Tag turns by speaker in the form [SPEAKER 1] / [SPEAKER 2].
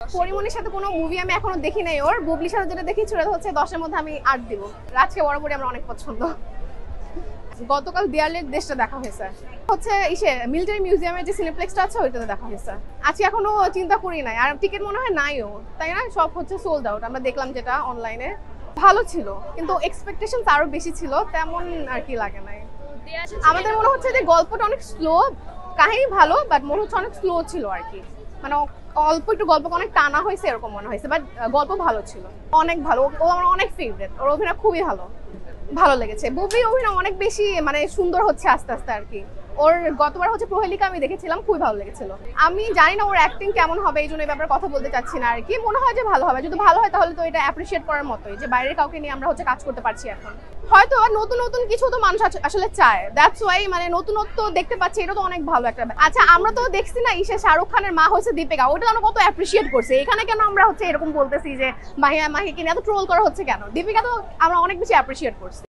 [SPEAKER 1] পরিমণির সাথে কোনো মুভি আমি এখনো দেখি নাই ওর। বুবলির সাথে যেটা দেখি সেটা হচ্ছে 10 এর মধ্যে আমি 8 দিব। রাজকে বরাবরই আমার অনেক পছন্দ। গতকাল দেয়ালের দেশটা দেখা হয়েছে হচ্ছে মিলিটারি মিউজিয়ামের যে সিনেপ্লেক্সটা আছে ওইটাতে দেখা হয়েছে। আজকে এখনো চিন্তা করি নাই, আর টিকিট মনে হয় নাইও, তাই না? সব হচ্ছে সোল্ড আউট। আমরা দেখলাম যেটা অনলাইনে, ভালো ছিল কিন্তু এক্সপেকটেশন আরো বেশি ছিল, তেমন আর কি লাগে নাই। আমাদের মনে হচ্ছে যে গল্পটা অনেক স্লো, কাহিনী ভালো বাট মনে হচ্ছে অনেক স্লো ছিল আর কি, মানে অল্প একটু গল্পকে অনেক টানা হয়েছে এরকম মনে হয়েছে, বাট গল্প ভালো ছিল, অনেক ভালো। ও আমার অনেক ফেভারিট, ওর অভিনয় খুবই ভালো, ভালো লেগেছে। বুবলির অভিনয় অনেক বেশি মানে সুন্দর হচ্ছে আস্তে আস্তে আর কি। ওর গতবার হচ্ছে প্রহেলিকা আমি দেখেছিলাম, খুবই ভালো লেগেছিল। আমি জানি না ওর অ্যাক্টিং কেমন হবে, এই জন্য এই ব্যাপারে কথা বলতে চাচ্ছি না আর কি। মনে হয় যে ভালো হবে, যদি ভালো হয় তাহলে তো এটা অ্যাপ্রিশিয়েট করার মতোই, যে বাইরের কাউকে নিয়ে আমরা হচ্ছে কাজ করতে পারছি এখন। হয়তো নতুন নতুন কিছু তো মানুষ আসলে চায়, দ্যাটস ওয়াই মানে নতুনত্ব দেখতে পাচ্ছি, এটা তো অনেক ভালো একটা। আচ্ছা, আমরা তো দেখছি না শাহরুখ খানের মা হচ্ছে দীপিকা, ওটা আমরা কত অ্যাপ্রিশিয়েট করছে। এখানে কেন আমরা হচ্ছে এরকম বলতেছি যে মাহিয়া মাহিকে নিয়ে এত ট্রোল করা হচ্ছে কেন? দীপিকা তো আমরা অনেক বেশি অ্যাপ্রিশিয়েট করছি।